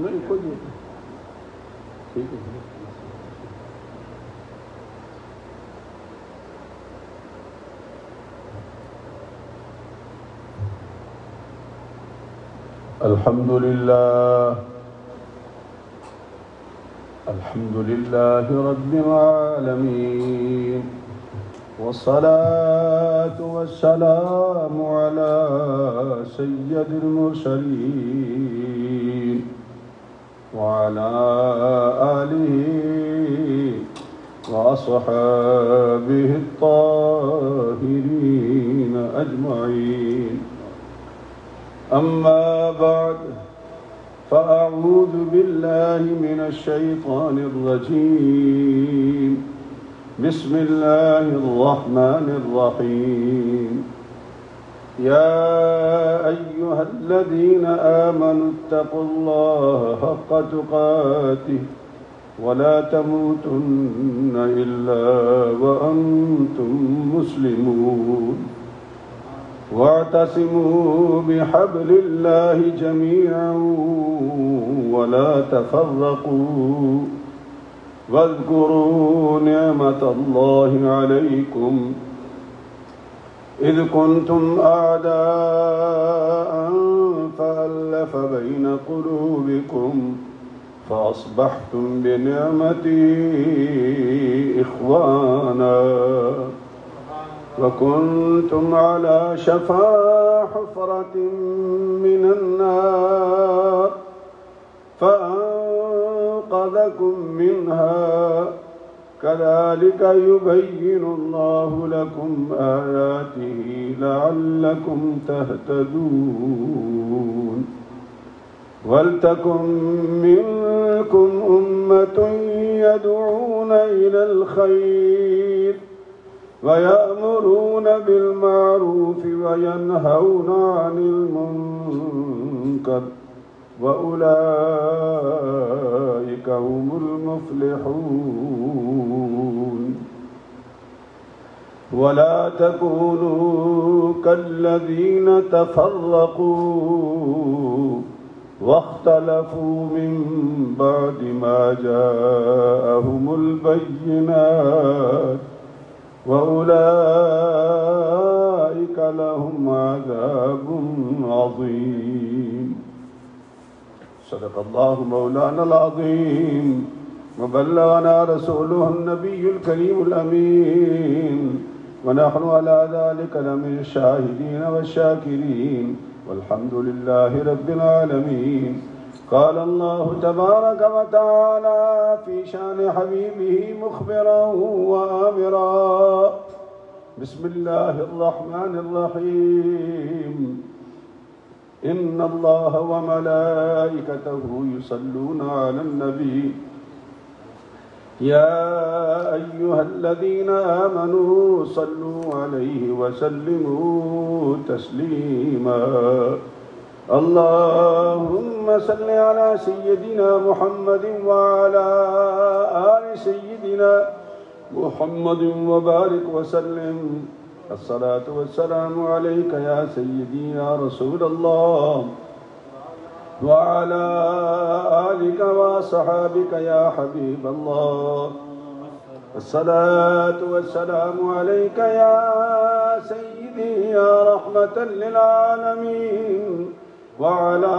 نہیں کوئی نہیں ٹھیک ہے. الحمد لله رب العالمين والصلاة والسلام على سيد المرسلين وعلى آله وأصحابه الطاهرين أجمعين. أما بعد فأعوذ بالله من الشيطان الرجيم. بسم الله الرحمن الرحيم. يا أيها الذين آمنوا اتقوا الله حق تقاته ولا تموتن إلا وأنتم مسلمون. واعتصموا بحبل الله جميعا ولا تفرقوا واذكروا نعمة الله عليكم إذ كنتم أعداء فألف بين قلوبكم فأصبحتم بنعمته إخوانا وكنتم على شفا حفرة من النار فأنقذكم منها كذلك يبين الله لكم آياته لعلكم تهتدون. ولتكن منكم أمة يدعون إلى الخير ويأمرون بالمعروف وينهون عن المنكر وأولئك هم المفلحون. ولا تكونوا كالذين تفرقوا واختلفوا من بعد ما جاءهم البينات وأولئك لهم عذاب عظيم. صدق الله مولانا العظيم وبلغنا رسوله النبي الكريم الأمين ونحن على ذلك لمن الشاهدين والشاكرين والحمد لله رب العالمين. قال الله تبارك وتعالى في شان حبيبه مخبرا وآمرا. بسم الله الرحمن الرحيم. إن الله وملائكته يصلون على النبي يا أيها الذين آمنوا صلوا عليه وسلموا تسليما. اللهم صل على سيدنا محمد وعلى آل سيدنا محمد وبارك وسلم. الصلاة والسلام عليك يا سيدي يا رسول الله وعلى آلك وصحابك يا حبيب الله. الصلاة والسلام عليك يا سيدي يا رحمة للعالمين وعلى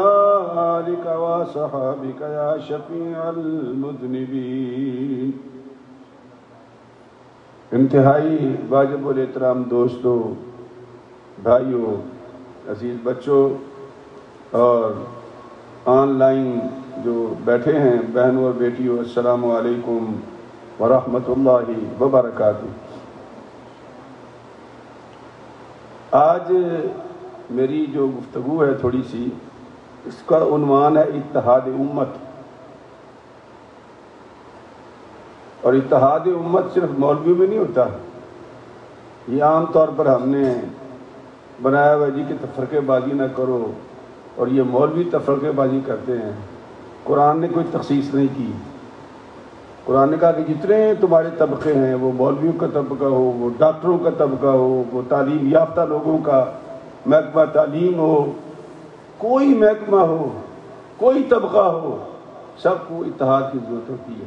آلك وصحابك يا شفيع المذنبين۔ انتہائی واجب الاحترام دوستوں، بھائیوں، عزیز بچوں اور آن لائن جو بیٹھے ہیں بہنوں اور بیٹیوں، السلام علیکم ورحمۃ اللہ وبرکاتہ۔ آج میری جو گفتگو ہے تھوڑی سی، اس کا عنوان ہے اتحاد امت۔ اور اتحاد امت صرف مولویوں میں نہیں ہوتا، یہ عام طور پر ہم نے بنایا ہوا جی کہ تفرقے بازی نہ کرو، اور یہ مولوی تفرقے بازی کرتے ہیں۔ قرآن نے کوئی تخصیص نہیں کی۔ قرآن نے کہا کہ جتنے تمہارے طبقے ہیں، وہ مولویوں کا طبقہ ہو، وہ ڈاکٹروں کا طبقہ ہو، وہ تعلیم یافتہ لوگوں کا محکمہ تعلیم ہو، کوئی محکمہ ہو، کوئی طبقہ ہو، سب کو اتحاد کی ضرورت ہوتی ہے۔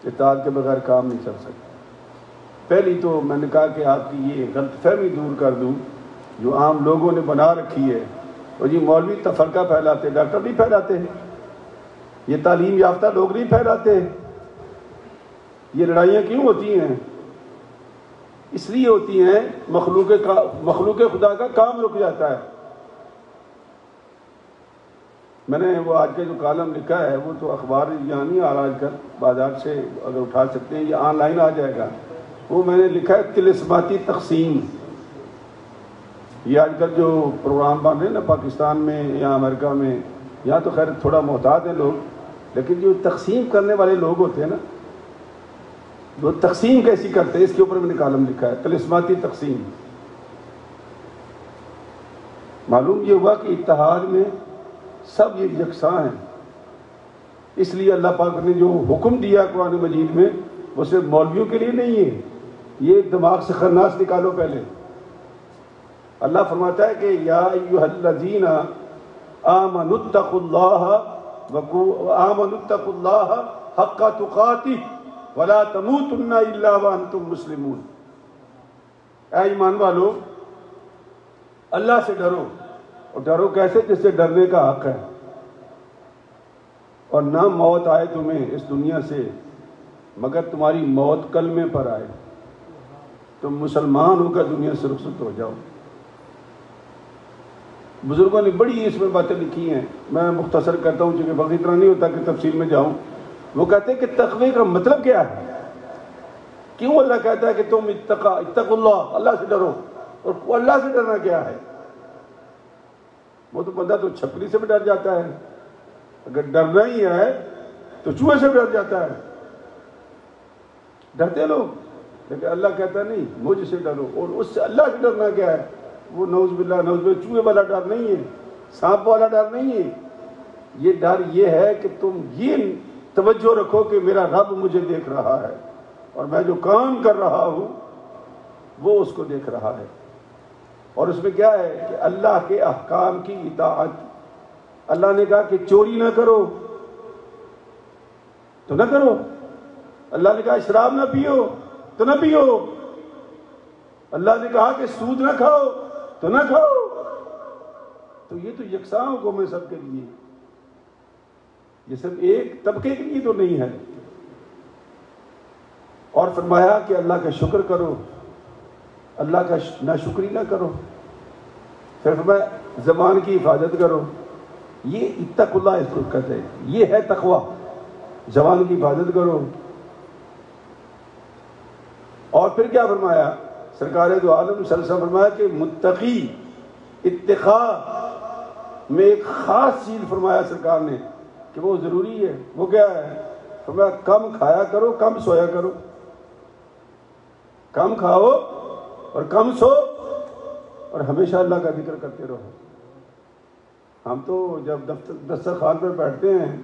اتحاد کے بغیر کام نہیں چل سکتا۔ پہلی تو میں نے کہا کہ آپ کی یہ غلط فہمی دور کر دوں جو عام لوگوں نے بنا رکھی ہے، اور یہ مولوی تفرقہ پھیلاتے، ڈاکٹر نہیں پھیلاتے ہیں، یہ تعلیم یافتہ لوگ نہیں پھیلاتے ہیں۔ یہ لڑائیاں کیوں ہوتی ہیں؟ اس لیے ہوتی ہیں مخلوق خدا کا کام رک جاتا ہے۔ میں نے وہ آج کا جو کالم لکھا ہے وہ تو اخبار یہاں نہیں آ رہا آج کل، بازار سے اگر اٹھا سکتے ہیں، یہ آن لائن آ جائے گا۔ وہ میں نے لکھا ہے طلسماتی تقسیم۔ یہ آج کل جو پروگرام بن رہے ہیں نا پاکستان میں یا امریکہ میں، یہاں تو خیر تھوڑا محتاط ہیں لوگ، لیکن جو تقسیم کرنے والے لوگ ہوتے ہیں نا، وہ تقسیم کیسی کرتے ہیں، اس کے اوپر میں نے کالم لکھا ہے، طلسماتی تقسیم۔ معلوم یہ ہوا کہ اتحاد میں سب یہ یکساں ہیں، اس لیے اللہ پاک نے جو حکم دیا قرآن مجید میں وہ صرف مولویوں کے لیے نہیں ہے۔ یہ دماغ سے خناس نکالو پہلے۔ اللہ فرماتا ہے کہ یا ایھا الذین آمنوا اتقوا اللہ حق تقاتہ ولا تموتن الا وانتم مسلمون۔ اے ایمان والو، اللہ سے ڈرو، اور ڈرو کیسے؟ جس سے ڈرنے کا حق ہے، اور نہ موت آئے تمہیں اس دنیا سے مگر تمہاری موت کلمے پر آئے، تم مسلمان ہو کر دنیا سے رخصت ہو جاؤ۔ بزرگوں نے بڑی اس میں باتیں لکھی ہیں، میں مختصر کرتا ہوں چونکہ وقت اتنا نہیں ہوتا کہ تفصیل میں جاؤں۔ وہ کہتے ہیں کہ تقوی کا مطلب کیا ہے؟ کیوں اللہ کہتا ہے کہ تم اتقوا اللہ، اللہ سے ڈرو؟ اور اللہ سے ڈرنا کیا ہے؟ وہ تو بندہ تو چھپری سے بھی ڈر جاتا ہے، اگر ڈرنا ہی ہے تو چوہے سے بھی ڈر جاتا ہے، ڈرتے لوگ، لیکن اللہ کہتا ہے نہیں، مجھ سے ڈرو۔ اور اس سے اللہ سے ڈرنا کیا ہے؟ وہ نعوذ باللہ چوہے والا ڈر نہیں ہے، سانپ والا ڈر نہیں ہے۔ یہ ڈر یہ ہے کہ تم یہ توجہ رکھو کہ میرا رب مجھے دیکھ رہا ہے، اور میں جو کام کر رہا ہوں وہ اس کو دیکھ رہا ہے۔ اور اس میں کیا ہے کہ اللہ کے احکام کی اطاعت۔ اللہ نے کہا کہ چوری نہ کرو تو نہ کرو، اللہ نے کہا شراب نہ پیو تو نہ پیو، اللہ نے کہا کہ سود نہ کھاؤ تو نہ کھاؤ۔ تو یہ تو یکساں حکم ہے سب کے لیے، یہ صرف ایک طبقے کے لیے تو نہیں ہے۔ اور فرمایا کہ اللہ کا شکر کرو، اللہ کا ناشکری نہ کرو۔ پھر فرمایا زبان کی حفاظت کرو، یہ اتقوا اللہ اس کو کہتے ہیں، یہ ہے تقوی، زبان کی حفاظت کرو۔ اور پھر کیا فرمایا؟ سرکار دو عالم صلی اللہ علیہ وسلم فرمایا کہ متقی اتقاء میں ایک خاص چیز فرمایا سرکار نے کہ وہ ضروری ہے۔ وہ کیا ہے؟ فرمایا کم کھایا کرو، کم سویا کرو، کم کھاؤ اور کم سو، اور ہمیشہ اللہ کا ذکر کرتے رہو۔ ہم تو جب دسترخوان پر بیٹھتے ہیں،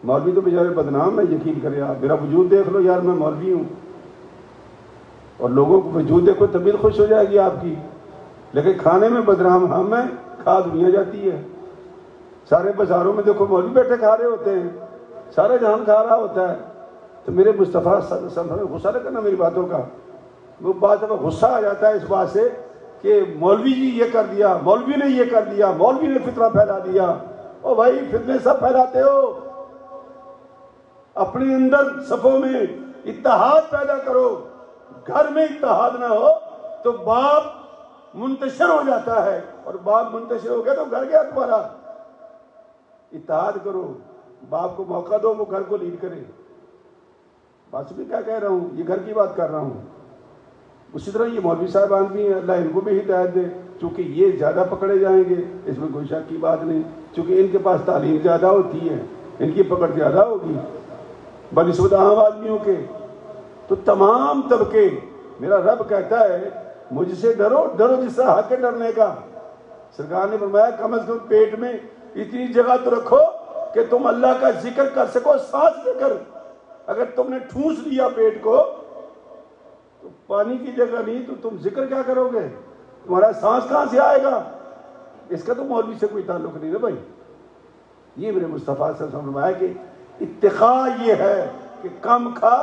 مولوی تو بیچارے بدنام ہے، یقین کرے آپ، میرا وجود دیکھ لو یار، میں مولوی ہوں، اور لوگوں کو وجود دیکھو طبیعت خوش ہو جائے گی آپ کی، لیکن کھانے میں بدنام ہم ہیں، کھا دنیا جاتی ہے۔ سارے بازاروں میں دیکھو مولوی بیٹھے کھا رہے ہوتے ہیں، سارا جہان کھا رہا ہوتا ہے۔ تو میرے مصطفیٰ صلی اللہ علیہ وسلم غصہ نہ کرنا میری باتوں کا، وہ بات غصہ آ جاتا ہے اس بات سے کہ مولوی جی یہ کر دیا، مولوی نے یہ کر دیا، مولوی نے فتنہ پھیلا دیا۔ او بھائی فتنے سب پھیلاتے ہو، اپنے اندر صفوں میں اتحاد پیدا کرو۔ گھر میں اتحاد نہ ہو تو باپ منتشر ہو جاتا ہے، اور باپ منتشر ہو گیا تو گھر گیا تمہارا۔ اتحاد کرو، باپ کو موقع دو وہ گھر کو لیڈ کرے۔ بات بھی کیا کہہ رہا ہوں، یہ گھر کی بات کر رہا ہوں۔ اسی طرح یہ مولوی صاحبان بھی ہیں، اللہ ان کو بھی ہدایت دے، چونکہ یہ زیادہ پکڑے جائیں گے، اس میں کوئی شک کی بات نہیں، چونکہ ان کے پاس تعلیم زیادہ ہوتی ہے، ان کی پکڑ زیادہ ہوگی بنسبت عام آدمیوں کے۔ تو تمام طبقے، میرا رب کہتا ہے مجھ سے ڈرو، ڈرو جس طرح حق ہے ڈرنے کا۔ سرکار نے فرمایا کم از کم پیٹ میں اتنی جگہ تو رکھو کہ تم اللہ کا ذکر کر سکو، سانس لے کر۔ اگر تم نے ٹھونس لیا پیٹ کو تو پانی کی جگہ نہیں تو تم ذکر کیا کرو گے؟ تمہارا سانس کہاں سے آئے گا؟ اس کا تو مولوی سے کوئی تعلق نہیں نا بھائی۔ یہ میرے مصطفیٰ صلی اللہ علیہ وسلم نے فرمایا کہ اتقاء یہ ہے کہ کم کھا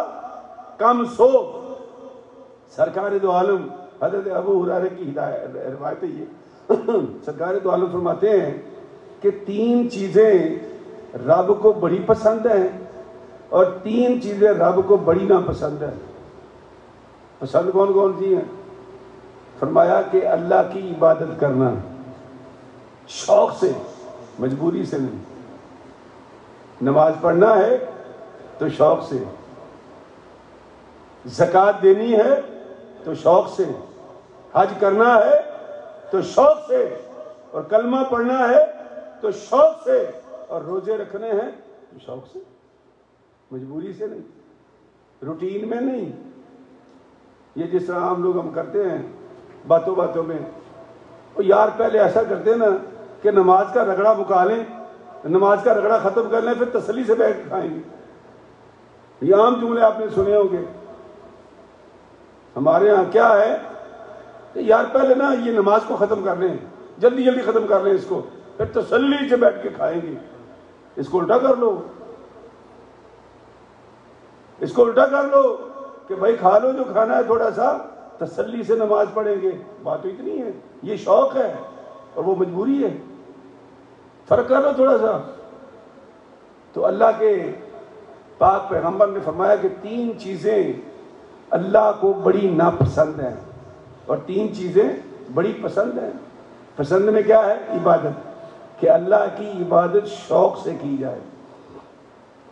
کم سو۔ سرکار دو عالم حضرت ابو ہریرہ کی روایت ہے یہ، سرکار دو عالم فرماتے ہیں کہ 3 چیزیں رب کو بڑی پسند ہیں اور 3 چیزیں رب کو بڑی ناپسند ہیں۔ پسند کون کون سی ہیں؟ فرمایا کہ اللہ کی عبادت کرنا شوق سے، مجبوری سے نہیں۔ نماز پڑھنا ہے تو شوق سے، زکوٰۃ دینی ہے تو شوق سے، حج کرنا ہے تو شوق سے، اور کلمہ پڑھنا ہے تو شوق سے، اور روزے رکھنے ہیں تو شوق سے، مجبوری سے نہیں، روٹین میں نہیں۔ یہ جس طرح عام لوگ ہم کرتے ہیں باتوں باتوں میں، وہ یار پہلے ایسا کرتے ہیں نا کہ نماز کا رگڑا مکا لیں، نماز کا رگڑا ختم کر لیں، پھر تسلی سے بیٹھ کھائیں گے۔ یہ عام جملے آپ نے سنے ہوں گے۔ ہمارے ہاں کیا ہے کہ یار پہلے نا یہ نماز کو ختم کر لیں، جلدی جلدی ختم کر لیں اس کو، پھر تسلی سے بیٹھ کے کھائیں گے۔ اس کو الٹا کر لو، اس کو الٹا کر لو کہ بھائی کھا لو جو کھانا ہے، تھوڑا سا تسلی سے نماز پڑھیں گے۔ بات تو اتنی ہے، یہ شوق ہے اور وہ مجبوری ہے، فرق کر لو تھوڑا سا۔ تو اللہ کے پاک پیغمبر نے فرمایا کہ 3 چیزیں اللہ کو بڑی ناپسند ہیں اور 3 چیزیں بڑی پسند ہیں۔ پسند میں کیا ہے؟ عبادت، کہ اللہ کی عبادت شوق سے کی جائے۔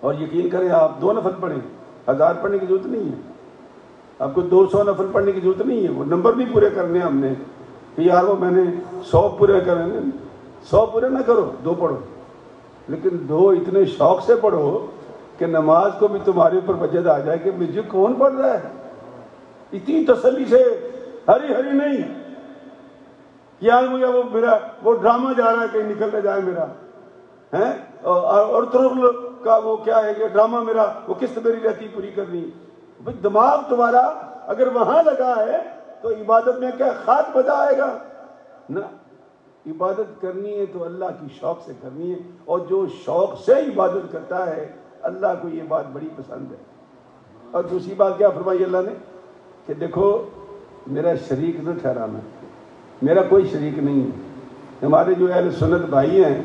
اور یقین کریں آپ 2 نفل پڑھیں، 1000 پڑھنے کی ضرورت نہیں ہے، آپ کو 200 نفل پڑھنے کی ضرورت نہیں ہے۔ وہ نمبر نہیں پورے کرنے ہم نے کہ یار وہ میں نے 100 پورے کرنے، 100 پورے نہ کرو، 2 پڑھو، لیکن 2 اتنے شوق سے پڑھو کہ نماز کو بھی تمہارے اوپر وجد آ جائے کہ مجھے کون پڑھ رہا ہے، اتنی تسلی سے، ہری ہری نہیں یار مجھے وہ ڈرامہ جا رہا ہے کہیں نکل نہ جائے میرا ہے، اور ترغل کا وہ کیا ہے کہ ڈرامہ میرا، وہ قسط میری رہتی پوری کرنی۔ بھئی دماغ تمہارا اگر وہاں لگا ہے تو عبادت میں کیا خاک بجا آئے گا؟ نہ، عبادت کرنی ہے تو اللہ کی شوق سے کرنی ہے، اور جو شوق سے عبادت کرتا ہے اللہ کو یہ بات بڑی پسند ہے۔ اور دوسری بات کیا فرمائی اللہ نے کہ دیکھو میرا شریک نہ ٹھہرانا، میرا کوئی شریک نہیں ہے۔ ہمارے جو اہل سنت بھائی ہیں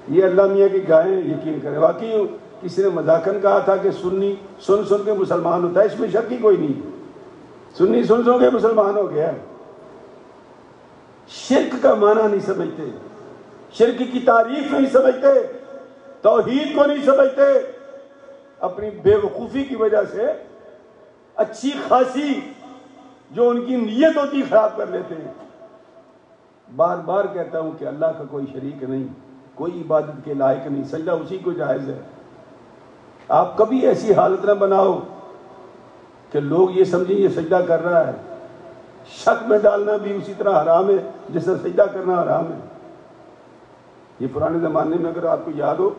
یہ اللہ میاں کی گائیں یقین کریں، واقعی کسی نے مذاقاً کہا تھا کہ سنی سن سن کے مسلمان ہوتا ہے، اس میں شک ہی کوئی نہیں، سنی سن سن کے مسلمان ہو گیا۔ شرک کا معنی نہیں سمجھتے، شرک کی تعریف نہیں سمجھتے، توحید کو نہیں سمجھتے، اپنی بے وقوفی کی وجہ سے اچھی خاصی جو ان کی نیت ہوتی خراب کر لیتے ہیں۔ بار بار کہتا ہوں کہ اللہ کا کوئی شریک نہیں، کوئی عبادت کے لائق نہیں، سجدہ اسی کو جائز ہے۔ آپ کبھی ایسی حالت نہ بناؤ کہ لوگ یہ سمجھیں یہ سجدہ کر رہا ہے، شک میں ڈالنا بھی اسی طرح حرام ہے جس طرح سجدہ کرنا حرام ہے۔ یہ پرانے زمانے میں اگر آپ کو یاد ہو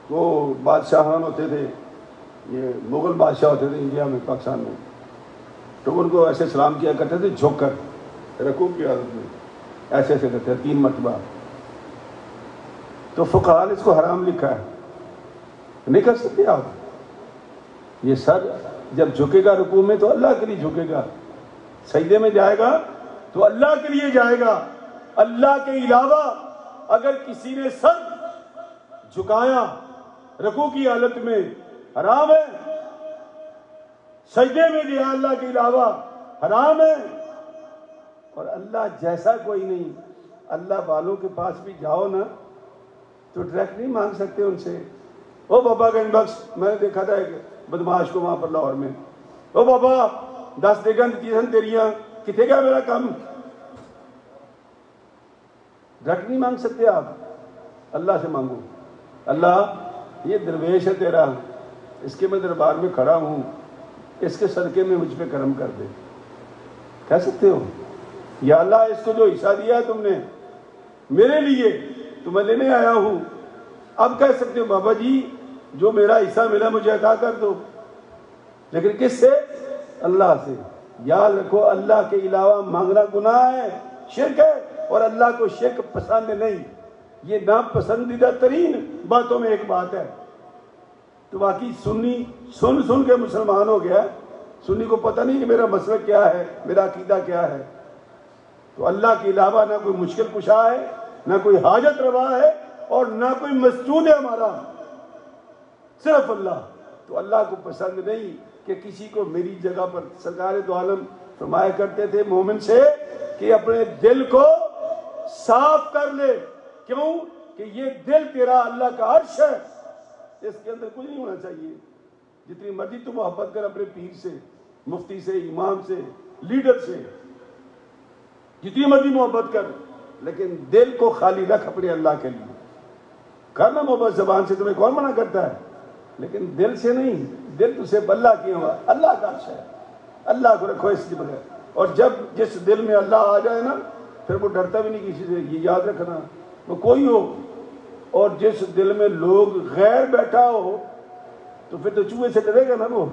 وہ بادشاہان ہوتے تھے، یہ مغل بادشاہ ہوتے تھے انڈیا میں، پاکستان میں، تو ان کو ایسے سلام کیا کرتے تھے جھک کر، رکوع کی حالت میں ایسے ایسے کرتے ہیں 3 مرتبہ۔ تو فقہاء نے اس کو حرام لکھا ہے، نہیں کر سکتے آپ۔ یہ سر جب جھکے گا رکوع میں تو اللہ کے لیے جھکے گا، سجدے میں جائے گا تو اللہ کے لیے جائے گا. اللہ کے علاوہ اگر کسی نے سر جھکایا رکوع کی حالت میں حرام ہے. سجدے میں دیا اللہ کے علاوہ حرام ہے. اور اللہ جیسا کوئی نہیں. اللہ والوں کے پاس بھی جاؤ نا تو ڈائریکٹ نہیں مانگ سکتے ان سے. او بابا گنج بخش، میں نے دیکھا تھا ایک بدماش کو وہاں پر لاہور میں، او بابا 10 دگن چیزیں تیریاں کتنے گیا میرا کام. ڈائریکٹ نہیں مانگ سکتے آپ. اللہ سے مانگو. اللہ یہ درویش ہے تیرا، اس کے میں دربار میں کھڑا ہوں، اس کے صدقے میں مجھ پہ کرم کر دے. کہہ سکتے ہو یا اللہ اس کو جو حصہ دیا ہے تم نے میرے لیے تو میں لینے آیا ہوں. اب کہہ سکتے ہو بابا جی جو میرا حصہ ملا مجھے عطا کر دو. لیکن کس سے؟ اللہ سے. یاد رکھو اللہ کے علاوہ مانگنا گناہ ہے، شرک ہے، اور اللہ کو شرک پسند نہیں. یہ ناپسندیدہ ترین باتوں میں ایک بات ہے. تو باقی سنی سن کے مسلمان ہو گیا. سنی کو پتہ نہیں کہ میرا مسلک کیا ہے، میرا عقیدہ کیا ہے. تو اللہ کے علاوہ نہ کوئی مشکل کشا ہے، نہ کوئی حاجت روا ہے، اور نہ کوئی مسجود ہے ہمارا، صرف اللہ. تو اللہ کو پسند نہیں کہ کسی کو میری جگہ پر. سرکار دو عالم فرمایا کرتے تھے مومن سے کہ اپنے دل کو صاف کر لے. کیوں؟ کہ یہ دل تیرا اللہ کا عرش ہے، اس کے اندر کچھ نہیں ہونا چاہیے. جتنی مرضی تو محبت کر اپنے پیر سے، مفتی سے، امام سے، لیڈر سے، جتنی مرضی محبت کر، لیکن دل کو خالی رکھ اپنے اللہ کے لیے. کرنا محبت زبان سے تمہیں کون منع کرتا ہے، لیکن دل سے نہیں. دل تو صرف اللہ کی ہوا، اللہ کا عرش ہے. اللہ کو رکھو اس کے بغیر. اور جب جس دل میں اللہ آ جائے نا پھر وہ ڈرتا بھی نہیں کسی سے. یہ یاد رکھنا، وہ کوئی ہو. اور جس دل میں لوگ غیر بیٹھا ہو تو پھر تو چوہے سے ڈرے گا نا وہ.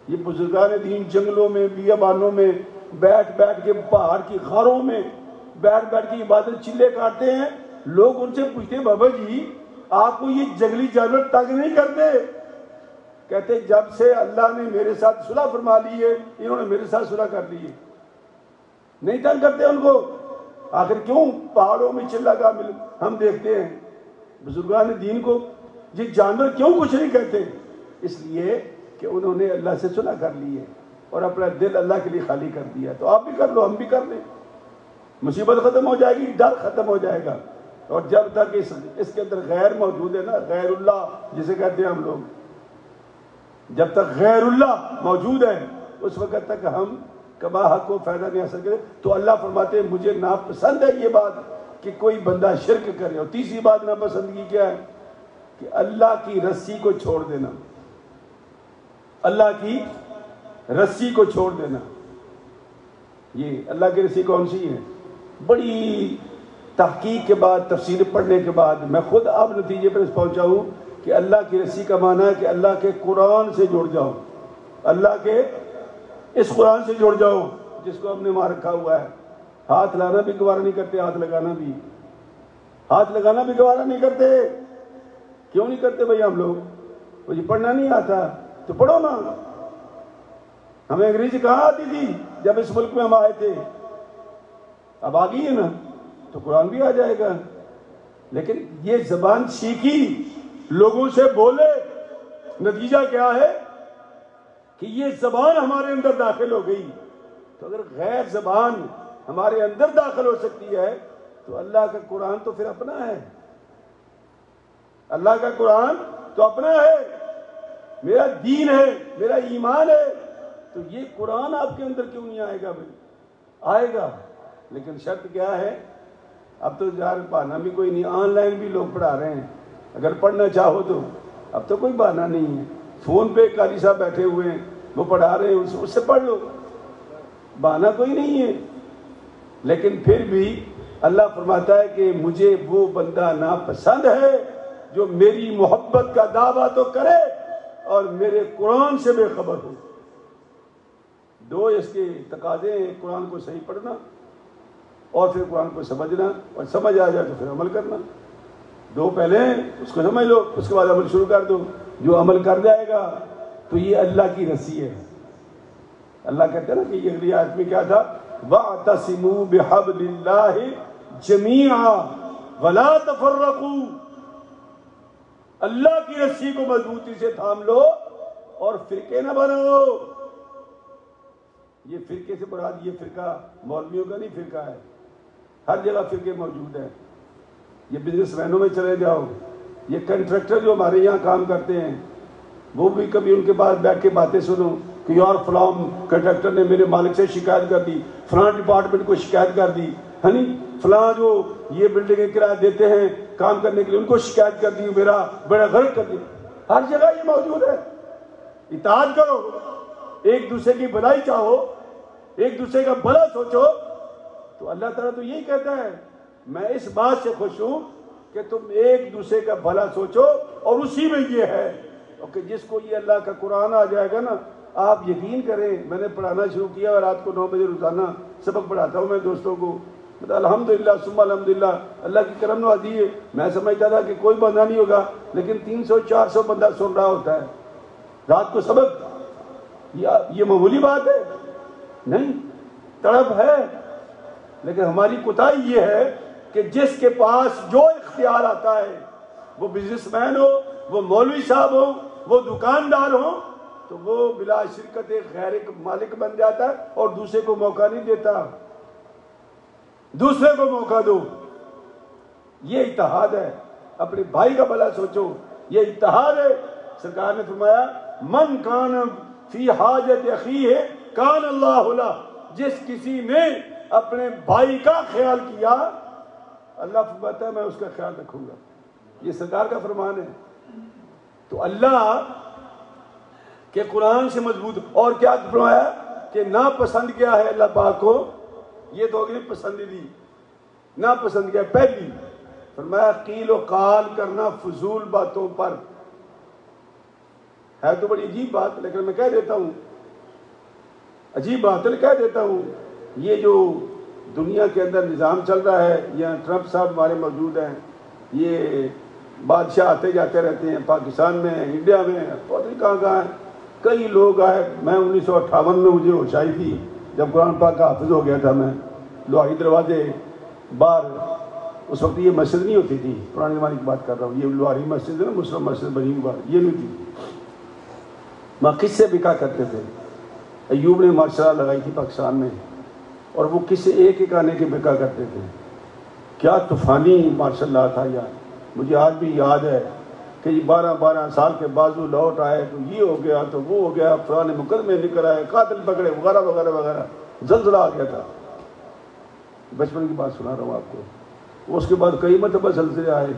یہ بزرگان دین جنگلوں میں، بیابانوں میں بیٹھ کے، پہاڑ کی غاروں میں بیٹھ کے عبادت چلے کاٹتے ہیں. لوگ ان سے پوچھتے ہیں بابا جی آپ کو یہ جنگلی جانور تنگ نہیں کرتے؟ کہتے جب سے اللہ نے میرے ساتھ صلح فرما لی ہے انہوں نے میرے ساتھ صلح کر لی ہے. نہیں تنگ کرتے ان کو. آخر کیوں پہاڑوں میں چلا کا ہم دیکھتے ہیں بزرگان دین کو یہ جانور کیوں کچھ نہیں کہتے؟ اس لیے کہ انہوں نے اللہ سے صلح کر لی ہے اور اپنا دل اللہ کے لیے خالی کر دیا. تو آپ بھی کر لو، ہم بھی کر لیں. مصیبت ختم ہو جائے گی، ڈر ختم ہو جائے گا. اور جب تک اس کے اندر غیر موجود ہے نا، غیر اللہ جسے کہتے ہیں ہم لوگ، جب تک غیر اللہ موجود ہے اس وقت تک ہم کما حق کو فائدہ نہیں حاصل کرے. تو اللہ فرماتے ہیں مجھے ناپسند ہے یہ بات کہ کوئی بندہ شرک کرے. اور تیسری بات ناپسندگی کیا ہے؟ کہ اللہ کی رسی کو چھوڑ دینا. اللہ کی رسی کو چھوڑ دینا. یہ اللہ کی رسی کون سی ہے؟ بڑی تحقیق کے بعد، تفسیر پڑھنے کے بعد میں خود اب نتیجے پر پہنچا ہوں کہ اللہ کی رسی کا معنی ہے کہ اللہ کے قرآن سے جڑ جاؤ. اللہ کے اس قرآن سے جڑ جاؤ جس کو ہم نے وہاں رکھا ہوا ہے. ہاتھ لانا بھی گوارا نہیں کرتے، ہاتھ لگانا بھی گوارا نہیں کرتے. کیوں نہیں کرتے بھائی؟ ہم لوگ مجھے پڑھنا نہیں آتا تو پڑھو نا. ہمیں انگریزی کہاں آتی تھی جب اس ملک میں ہم آئے تھے؟ اب آ گئی ہے نا تو قرآن بھی آ جائے گا. لیکن یہ زبان سیکھی، لوگوں سے بولے، نتیجہ کیا ہے کہ یہ زبان ہمارے اندر داخل ہو گئی. تو اگر غیر زبان ہمارے اندر داخل ہو سکتی ہے تو اللہ کا قرآن تو پھر اپنا ہے. اللہ کا قرآن تو اپنا ہے، میرا دین ہے، میرا ایمان ہے. تو یہ قرآن آپ کے اندر کیوں نہیں آئے گا بھائی؟ آئے گا، لیکن شرط کیا ہے؟ اب تو یار بہانہ بھی کوئی نہیں. آن لائن بھی لوگ پڑھا رہے ہیں، اگر پڑھنا چاہو تو اب تو کوئی بہانہ نہیں ہے. فون پہ قاری صاحب بیٹھے ہوئے ہیں، وہ پڑھا رہے ہیں، اس سے پڑھ لو. بہانہ کوئی نہیں ہے. لیکن پھر بھی اللہ فرماتا ہے کہ مجھے وہ بندہ ناپسند ہے جو میری محبت کا دعویٰ تو کرے اور میرے قرآن سے بے خبر ہو. دو اس کے تقاضے ہیں، قرآن کو صحیح پڑھنا اور پھر قرآن کو سمجھنا، اور سمجھ آ جائے تو پھر عمل کرنا. دو پہلے ہیں، اس کو سمجھ لو، اس کے بعد عمل شروع کر دو. جو عمل کر جائے گا تو یہ اللہ کی رسی ہے. اللہ کہتے ہیں نا کہ یہ اگلی آیت میں کیا تھا وَاعْتَصِمُوا بِحَبْلِ اللَّهِ جَمِيعًا وَلَا تَفَرَّقُوا، اللہ کی رسی کو مضبوطی سے تھام لو اور فرقے نہ بناؤ۔ یہ فرقے سے مراد یہ فرقہ مولویوں کا نہیں فرقہ ہے، ہر جگہ فرقے موجود ہیں۔ یہ بزنس مینوں میں چلے جاؤ، یہ کنٹریکٹر جو ہمارے یہاں کام کرتے ہیں وہ بھی کبھی ان کے پاس بیٹھ کے باتیں سنو کہ یار فلاں کنٹریکٹر نے میرے مالک سے شکایت کر دی، فلاں ڈپارٹمنٹ کو شکایت کر دی، ہے نہیں، فلاں جو یہ بلڈنگیں کرایہ دیتے ہیں کام کرنے کے لیے ان کو شکایت کر دی، میرا بڑا غلط کر دی۔ ہر جگہ یہ موجود ہے۔ اطاعت کرو، ایک دوسرے کی بھلائی چاہو، ایک دوسرے کا بھلا سوچو، تو اللہ تعالیٰ تو یہی کہتا ہے میں اس بات سے خوش ہوں کہ تم ایک دوسرے کا بھلا سوچو، اور اسی میں یہ ہے کہ جس کو یہ اللہ کا قرآن آ جائے گا نا، آپ یقین کریں، میں نے پڑھانا شروع کیا اور رات کو 9 بجے روزانہ سبق پڑھاتا ہوں میں دوستوں کو، الحمدللہ ثم الحمدللہ، اللہ کی کرم نوازی ہے۔ میں سمجھتا تھا کہ کوئی بندہ نہیں ہوگا، لیکن 300-400 بندہ سن رہا ہوتا ہے رات کو سبق۔ یہ معمولی بات ہے نہیں، تڑپ ہے، لیکن ہماری کوتاہی یہ ہے کہ جس کے پاس جو اختیار آتا ہے، وہ بزنس مین ہو، وہ مولوی صاحب ہو، وہ دکاندار ہو، تو وہ بلا شرکت غیر مالک بن جاتا ہے اور دوسرے کو موقع نہیں دیتا۔ دوسرے کو موقع دو، یہ اتحاد ہے۔ اپنے بھائی کا بھلا سوچو، یہ اتحاد ہے۔ سرکار نے فرمایا من کان فی حاجت اخیہ کان اللہ لہ، جس کسی نے اپنے بھائی کا خیال کیا اللہ فرماتا ہے میں اس کا خیال رکھوں گا۔ یہ سرکار کا فرمان ہے۔ تو اللہ کے قرآن سے مضبوط، اور کیا فرمایا کہ ناپسند کیا ہے اللہ پاک کو، یہ تو ہوگی پسندیدی، ناپسند کیا پہلی، فرمایا قیل و قال کرنا فضول باتوں پر۔ ہے تو بڑی عجیب بات، لیکن میں کہہ دیتا ہوں، عجیب بات ہے، کہہ دیتا ہوں، یہ جو دنیا کے اندر نظام چل رہا ہے، یہاں ٹرمپ صاحب ہمارے موجود ہیں، یہ بادشاہ آتے جاتے رہتے ہیں پاکستان میں، انڈیا میں، پتہ نہیں کہاں کہاں ہیں، کئی لوگ آئے۔ میں 1958 میں مجھے ہوش آئی تھی جب قرآن پاک کا حافظ ہو گیا تھا میں، لوہاری دروازے باہر، اس وقت یہ مسجد نہیں ہوتی تھی، پرانے زمانے کی بات کر رہا ہوں، یہ لوہاری مسجد ہے نا، مسلم مسجد بنی ہوئی بات، یہ نہیں تھی۔ وہاں قصے بکا کرتے تھے، ایوب نے ماشاء اللہ لگائی تھی پاکستان میں، اور وہ قصے ایک ایک آنے کے بکا کرتے تھے، کیا طوفانی ماشاء اللہ تھا یار۔ مجھے آج بھی یاد ہے کہ 12 سال کے بازو لوٹ آئے تو یہ ہو گیا تو وہ ہو گیا، فلاں مقدمے نکل آئے، قاتل پکڑے، وغیرہ وغیرہ وغیرہ، زلزلہ آ گیا تھا۔ بچپن کی بات سنا رہا ہوں آپ کو۔ اس کے بعد کئی مرتبہ زلزلے آئے،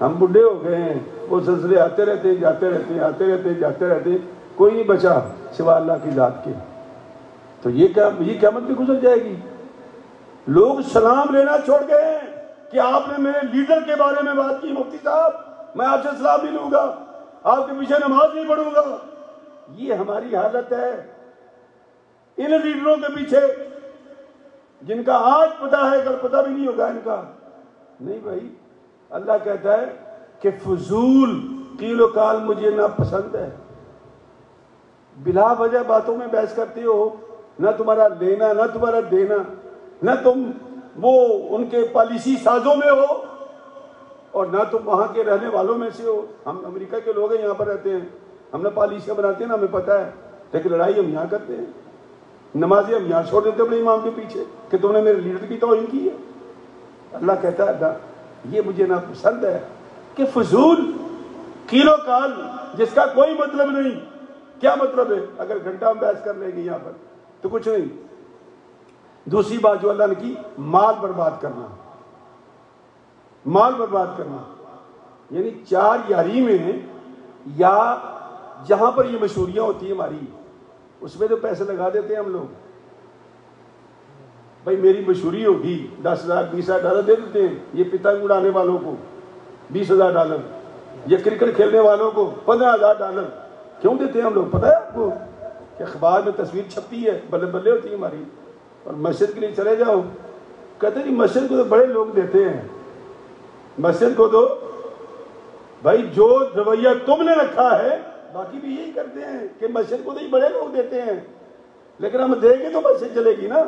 ہم بڈھے ہو گئے ہیں، وہ زلزلے آتے رہتے ہیں، جاتے رہتے ہیں، آتے رہتے ہیں، جاتے رہتے ہیں، کوئی نہیں بچا سوا اللہ کی ذات کے۔ تو یہ قیامت بھی گزر جائے گی۔ لوگ سلام لینا چھوڑ گئے ہیں کہ آپ نے میرے لیڈر کے بارے میں بات کی، مفتی صاحب میں آپ سے سلام نہیں لوں گا، آپ کے پیچھے نماز نہیں پڑھوں گا۔ یہ ہماری حالت ہے ان لیڈروں کے پیچھے، جن کا آج پتہ ہے کل پتہ بھی نہیں ہوگا ان کا۔ نہیں بھائی، اللہ کہتا ہے کہ فضول قیل و قال مجھے ناپسند ہے۔ بلا وجہ باتوں میں بحث کرتے ہو، نہ تمہارا لینا نہ تمہارا دینا، نہ تم وہ ان کے پالیسی سازوں میں ہو اور نہ تم وہاں کے رہنے والوں میں سے ہو۔ ہم امریکہ کے لوگ ہیں، یہاں پر رہتے ہیں، ہم نے پالیسیاں بناتے ہیں نا، ہمیں پتہ ہے، لیکن لڑائی ہم یہاں کرتے ہیں، نمازیں ہم یہاں چھوڑ دیتے ہیں اپنے امام کے پیچھے کہ تم نے میرے لیڈر کی توہین کی ہے۔ اللہ کہتا ہے یہ مجھے ناپسند ہے کہ فضول قیل و قال جس کا کوئی مطلب نہیں۔ کیا مطلب ہے؟ اگر گھنٹہ ہم بحث کر لیں گے یہاں پر تو کچھ نہیں۔ دوسری بات جو اللہ نے کی، مال برباد کرنا، مال برباد کرنا، یعنی چار یاری میں یا جہاں پر یہ مشہوریاں ہوتی ہیں ہماری، اس میں تو پیسے لگا دیتے ہیں ہم لوگ، بھائی میری مشہوری ہوگی، 10,000 20,000 ڈالر دے دیتے ہیں، یہ پتنگ اڑانے والوں کو 20,000 ڈالر، یہ کرکٹ کھیلنے والوں کو 15,000 ڈالر، کیوں دیتے ہیں ہم لوگ؟ پتہ ہے آپ کو کہ اخبار میں تصویر چھپتی ہے، بلے بلے ہوتی ہے ہماری، اور مسجد کے لیے چلے جاؤ، کہتے ہیں مسجد کو تو بڑے لوگ دیتے ہیں، مسجد کو تو بھائی جو رویہ تم نے رکھا ہے باقی بھی یہی کرتے ہیں کہ مسجد کو تو ہی بڑے لوگ دیتے ہیں، لیکن ہم دیں گے تو مسجد چلے گی نا۔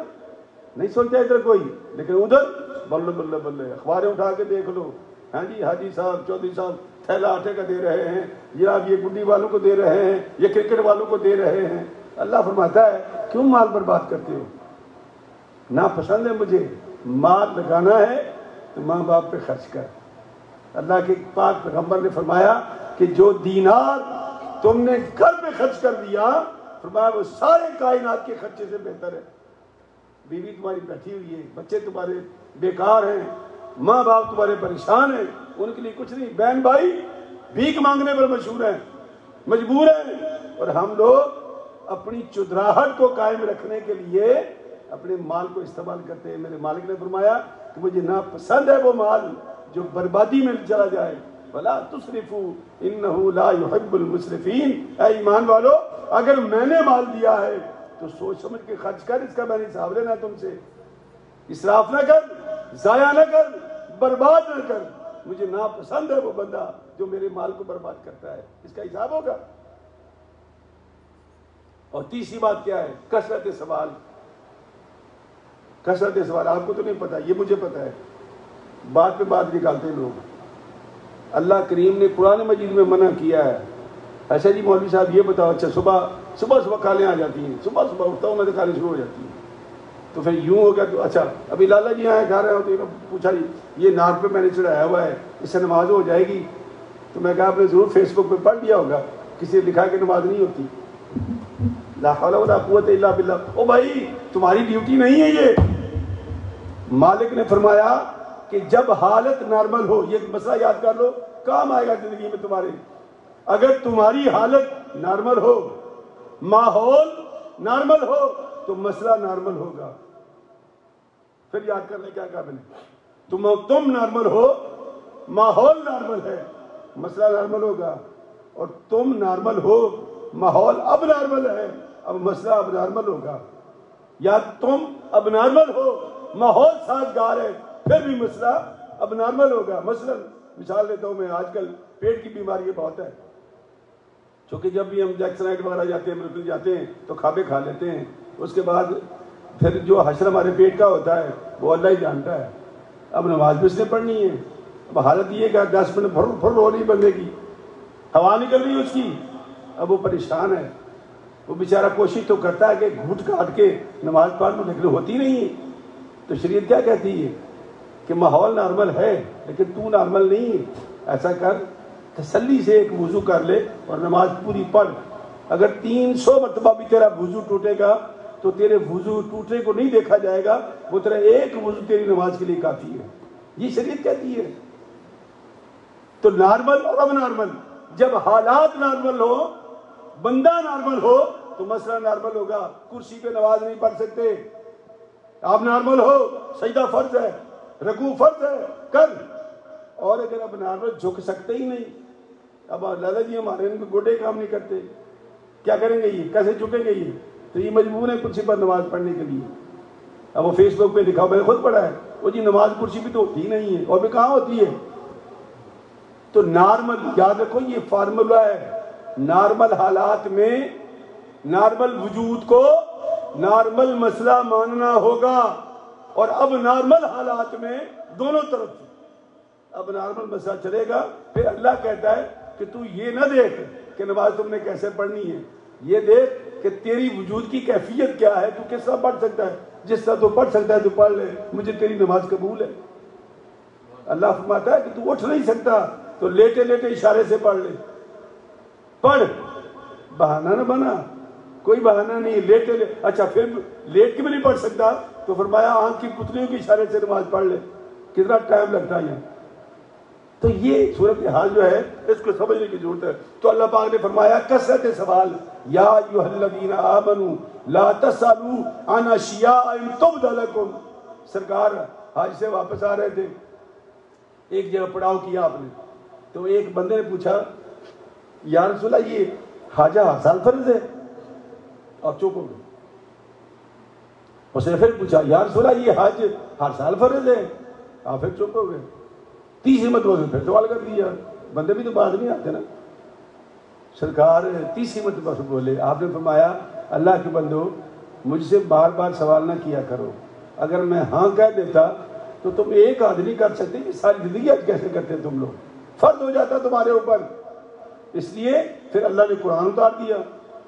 نہیں سوچتا ادھر کوئی، لیکن ادھر بلے بلے بلے اخباریں اٹھا کے دیکھ لو، ہاں جی حاجی صاحب چودھری صاحب تھیلا آٹے کا دے رہے ہیں، جناب یہ گڈی والوں کو دے رہے ہیں، یہ کرکٹ والوں کو دے رہے ہیں۔ اللہ فرماتا ہے کیوں مال برباد کرتے ہو؟ ناپسند ہے مجھے، مال لگانا ہے تو ماں باپ پہ خرچ کر۔ اللہ کے پاک پیغمبر نے فرمایا کہ جو دینار تم نے گھر پہ خرچ کر دیا، فرمایا وہ سارے کائنات کے خرچے سے بہتر ہے۔ بیوی تمہاری بیٹھی ہوئی ہے، بچے تمہارے بیکار ہیں، ماں باپ تمہارے پریشان ہیں، ان کے لیے کچھ نہیں، بہن بھائی بھیک مانگنے پر مشہور ہیں، مجبور ہیں، اور ہم لوگ اپنی چدراہٹ کو قائم رکھنے کے لیے اپنے مال کو استعمال کرتے ہیں۔ میرے مالک نے فرمایا کہ مجھے ناپسند ہے وہ مال جو بربادی میں چلا جائے۔ وَلَا تُسْرِفُوا إِنَّهُ لَا يُحِبُّ الْمُسْرِفِينَ۔ اے ایمان والو، اگر میں نے مال دیا ہے تو سوچ سمجھ کے خرچ کر، اس کا میں نے حساب لینا ہے تم سے۔ اسراف نہ کر، ضائع نہ کر، برباد نہ کر۔ مجھے ناپسند ہے وہ بندہ جو میرے مال کو برباد کرتا ہے، اس کا حساب ہوگا۔ اور تیسری بات کیا ہے؟ کثرت سوال۔ کثرت سوال آپ کو تو نہیں پتا، یہ مجھے پتا ہے، بات پہ بات نکالتے ہیں لوگ۔ اللہ کریم نے قرآن مجید میں منع کیا ہے، ایسا جی مولوی صاحب یہ بتاؤ، اچھا صبح کالیں آ جاتی ہیں، صبح اٹھتا ہوں میں تو کالیں شروع ہو جاتی ہیں، تو پھر یوں ہو گیا تو اچھا ابھی لالا جی آئے کھا رہے ہو، تو پوچھا جی یہ ناک پہ میں نے چڑھایا ہوا ہے، اس سے نماز ہو جائے گی؟ تو میں کہا آپ نے ضرور فیس بک پہ پڑھ لیا ہوگا، کسی نے لکھا کہ نماز نہیں ہوتی۔ لا حول ولا قوت الا باللہ۔ او بھائی تمہاری ڈیوٹی نہیں ہے یہ۔ مالک نے فرمایا کہ جب حالت نارمل ہو، یہ مسئلہ یاد کر لو، کام آئے گا زندگی میں تمہارے، اگر تمہاری حالت نارمل ہو، ماحول نارمل ہو تو مسئلہ نارمل ہوگا۔ پھر یاد کر لیں کیا کہا میں نے، تم نارمل ہو، ماحول نارمل ہے، مسئلہ نارمل ہوگا، اور تم نارمل ہو، ماحول اب نارمل ہے، اب مسئلہ اب نارمل ہوگا، یا تم اب نارمل ہو، ماحول سازگار ہے، پھر بھی مسئلہ اب نارمل ہوگا۔ مثلا مثال دیتا ہوں میں، آج کل پیٹ کی بیماری بہت ہے، چونکہ جب بھی ہم جیکسنائٹ وغیرہ جاتے ہیں، ملٹری جاتے ہیں تو کھابے کھا لیتے ہیں، اس کے بعد پھر جو حشر ہمارے پیٹ کا ہوتا ہے وہ اللہ ہی جانتا ہے۔ اب نماز بھی اس نے پڑھنی ہے، اب حالت یہ کہ 10 منٹ پھر رو رہی بندے کی، ہوا نکل رہی اس کی، اب وہ پریشان ہے، وہ بیچارہ کوشش تو کرتا ہے کہ گھوٹ کاٹ کے نماز پڑھ لوں، لیکن ہوتی نہیں ہے۔ تو شریعت کیا کہتی ہے کہ ماحول نارمل ہے لیکن تو نارمل نہیں ہے، ایسا کر تسلی سے ایک وضو کر لے اور نماز پوری پڑھ۔ اگر 300 مرتبہ بھی تیرا وضو ٹوٹے گا تو تیرے وضو ٹوٹنے کو نہیں دیکھا جائے گا، وہ تیرا ایک وضو تیری نماز کے لیے کافی ہے، یہ شریعت کہتی ہے۔ تو نارمل اور اب نارمل، جب حالات نارمل ہو، بندہ نارمل ہو تو مسئلہ نارمل ہوگا۔ کرسی پہ نماز نہیں پڑھ سکتے، آپ نارمل ہو، سجدہ فرض ہے، رکوع فرض ہے، کر۔ اور اگر اب نارمل جھک سکتے ہی نہیں، اب لالا جی ہمارے ان کے گوڈے کام نہیں کرتے، کیا کریں گے یہ، کیسے جھکیں گے یہ؟ تو یہ مجبور ہے کرسی پر نماز پڑھنے کے لیے۔ اب وہ فیس بک پہ لکھا، میں نے خود پڑھا ہے، وہ جی نماز کرسی بھی تو ہوتی ہی نہیں ہے، اور بھی کہاں ہوتی ہے۔ تو نارمل یاد رکھو، یہ فارمولا ہے، نارمل حالات میں نارمل وجود کو نارمل مسئلہ ماننا ہوگا، اور اب نارمل حالات میں دونوں طرف اب نارمل مسئلہ چلے گا۔ پھر اللہ کہتا ہے کہ تو یہ نہ دیکھ کہ نماز تم نے کیسے پڑھنی ہے، یہ دیکھ کہ تیری وجود کی کیفیت کیا ہے، تو کس طرح پڑھ سکتا ہے، جس طرح تو پڑھ سکتا ہے تو پڑھ لے، مجھے تیری نماز قبول ہے۔ اللہ فرماتا ہے کہ تو اٹھ نہیں سکتا تو لیٹے لیٹے اشارے سے پڑھ لے، پڑھ، بہانہ نہ بنا، کوئی بہانہ نہیں، لیٹے اچھا پھر لیٹ کے بھی نہیں پڑھ سکتا تو فرمایا آنکھ کی پتلیوں کے اشارے سے نماز پڑھ لے، کتنا ٹائم لگتا ہے یہاں۔ تو یہ صورتحال جو ہے اس کو سمجھنے کی ضرورت ہے۔ تو اللہ پاک نے فرمایا کثرت سوال، یا ایھا الذین آمنوا لا تسألوا عن اشیاء ان تبد لکم۔ سرکار حج سے واپس آ رہے تھے، ایک جگہ پڑاؤ کیا آپ نے، تو ایک بندے نے پوچھا یا رسول اللہ یہ حج ہر سال فرض ہے؟ اور چپ ہو گئے۔ اس نے پھر پوچھا یا رسول اللہ یہ حج ہر سال فرض ہے؟ آپ پھر چپ ہو گئے۔ تیسری مرتبہ سے پھر سوال کر دیا، بندے بھی تو بات نہیں آتے نا۔ سرکار تیسری مرتبہ سے بولے، آپ نے فرمایا اللہ کے بندو مجھ سے بار بار سوال نہ کیا کرو، اگر میں ہاں کہہ دیتا تو تم ایک آدمی کر سکتے کہ ساری زندگی آج کیسے کرتے تم لوگ، فرض ہو جاتا تمہارے اوپر. اس لیے پھر اللہ نے قرآن اتار دیا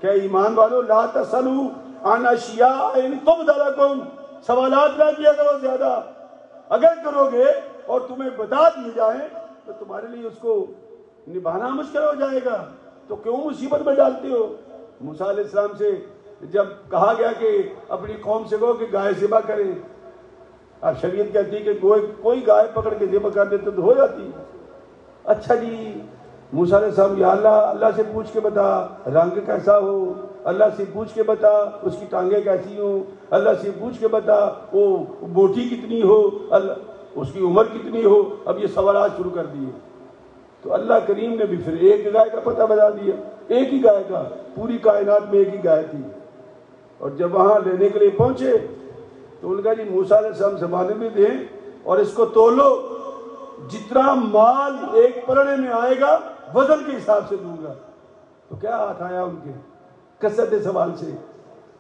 کہ ایمان والو لا تسألوا عن اشیاء ان تبد لکم، سوالات نہ کیا کرو زیادہ. اگر کرو گے اور تمہیں بتا دیے جائیں تو تمہارے لیے اس کو نبھانا مشکل ہو جائے گا. تو کیوں مصیبت میں ڈالتے ہو؟ موسیٰ علیہ السلام سے جب کہا گیا کہ اپنی قوم سے کہو کہ گائے ذبح کریں، اب شریعت کہتی ہے کہ کوئی گائے پکڑ کے ذبح کر دیتے تو ہو جاتی. اچھا جی موسیٰ علیہ السلام یا اللہ سے پوچھ کے بتا رنگ کیسا ہو، اللہ سے پوچھ کے بتا اس کی ٹانگیں کیسی ہوں، اللہ سے پوچھ کے بتا وہ موٹی کتنی ہو، اس کی عمر کتنی ہو. اب یہ سوالات شروع کر دیے. تو اللہ کریم نے بھی پھر ایک گائے کا پتہ بتا دیا، ایک ہی گائے کا، پوری کائنات میں ایک ہی گائے تھی. اور جب وہاں لینے کے لیے پہنچے تو ان کا جی موسیٰ علیہ السلام زمانے میں دیں اور اس کو تولو، جتنا مال ایک پلڑے میں آئے گا وزن کے حساب سے دوں گا. تو کیا ہاتھ آیا ان کے کثرت سوال سے.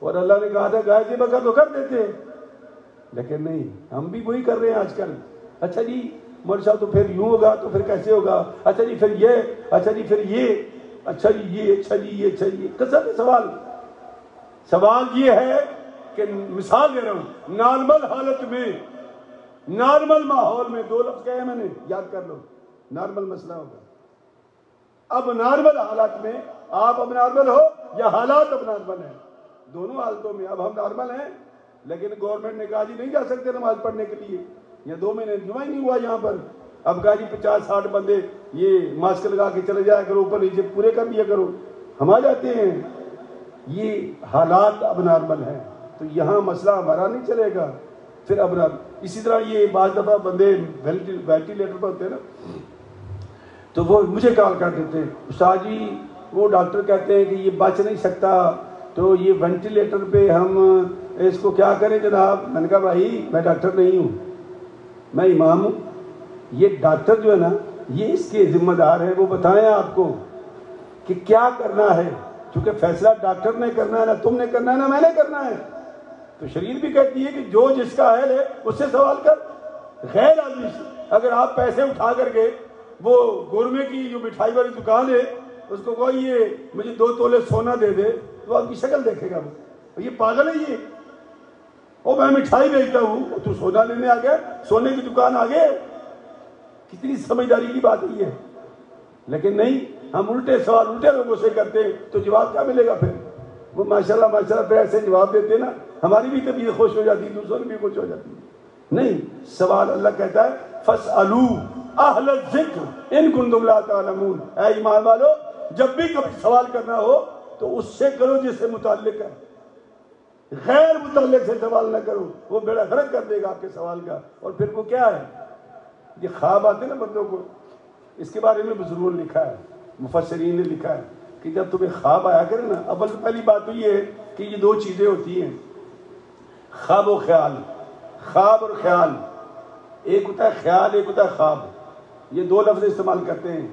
اور اللہ نے کہا تھا گائے ذبح کر تو کر دیتے، لیکن نہیں، ہم بھی وہی کر رہے ہیں آج کل. اچھا جی مولوی صاحب تو پھر یوں ہوگا تو پھر کیسے ہوگا، اچھا جی پھر یہ، اچھا جی پھر یہ، اچھا جی یہ، اچھا جی یہ، اچھا جی کثرت سوال. سوال یہ ہے کہ مثال دے رہا ہوں، نارمل حالت میں، نارمل ماحول میں، دو لفظ کہے میں نے، یاد کر لو، نارمل مسئلہ ہوگا. اب نارمل حالات میں آپ اب نارمل ہو یا حالات اب نارمل ہیں، دونوں حالتوں میں اب ہم نارمل ہیں. لیکن گورنمنٹ نے کہا جی نہیں جا سکتے نماز پڑھنے کے لیے، یا 2 مہینے جمعہ ہی نہیں ہوا یہاں پر. اب کہا جی 50-60 بندے یہ ماسک لگا کے چلے جایا کرو، اوپر نیچے پورے کر دیا کرو. ہم آ جاتے ہیں. یہ حالات اب نارمل ہیں تو یہاں مسئلہ ہمارا نہیں چلے گا. پھر اب اسی طرح یہ بعض دفعہ بندے وینٹیلیٹر پر ہوتے ہیں نا، تو وہ مجھے کال کر دیتے ہیں استاد جی وہ ڈاکٹر کہتے ہیں کہ یہ بچ نہیں سکتا، تو یہ وینٹیلیٹر پہ ہم اس کو کیا کریں جناب. میں نے کہا بھائی میں ڈاکٹر نہیں ہوں، میں امام ہوں. یہ ڈاکٹر جو ہے نا یہ اس کے ذمہ دار ہیں، وہ بتائیں آپ کو کہ کیا کرنا ہے، کیونکہ فیصلہ ڈاکٹر نے کرنا ہے، نہ تم نے کرنا ہے نہ میں نے کرنا ہے. تو شریعت بھی کہتی ہے کہ جو جس کا اہل ہے اس سے سوال کر. غیر آدمی سے اگر آپ پیسے اٹھا کر کے وہ گورمے کی جو مٹھائی والی دکان ہے اس کو کہو یہ مجھے 2 تولے سونا دے دے، تو آپ کی شکل دیکھے گا وہ یہ پاگل ہے. یہ او میں مٹھائی بیچتا ہوں تو سونا لینے آ گیا، سونے کی دکان آ گئے. کتنی سمجھداری کی بات یہ ہے. لیکن نہیں، ہم الٹے سوال الٹے لوگوں سے کرتے ہیں تو جواب کیا ملے گا پھر. وہ ماشاءاللہ ماشاءاللہ پھر ایسے جواب دیتے نا ہماری بھی طبیعت خوش ہو جاتی، دوسروں کی بھی خوش ہو جاتی. نہیں، سوال اللہ کہتا ہے فَاسْأَلُوا أَهْلَ الذِّكْرِ إِن كُنتُمْ لَا تَعْلَمُونَ. اے ایمان والو جب بھی کبھی سوال کرنا ہو تو اس سے کرو جس سے متعلق ہے، غیر متعلق سے سوال نہ کرو، وہ بیڑا غرق کر دے گا آپ کے سوال کا. اور پھر وہ کیا ہے، یہ خواب آتے نا بندوں کو، اس کے بارے میں بزرگوں نے لکھا ہے، مفسرین نے لکھا ہے کہ جب تمہیں خواب آیا کرے نا، اول پہلی بات تو یہ ہے کہ یہ 2 چیزیں ہوتی ہیں، خواب و خیال. خواب اور خیال، ایک ہوتا ہے خیال، ایک ہوتا ہے خواب. یہ 2 لفظ استعمال کرتے ہیں.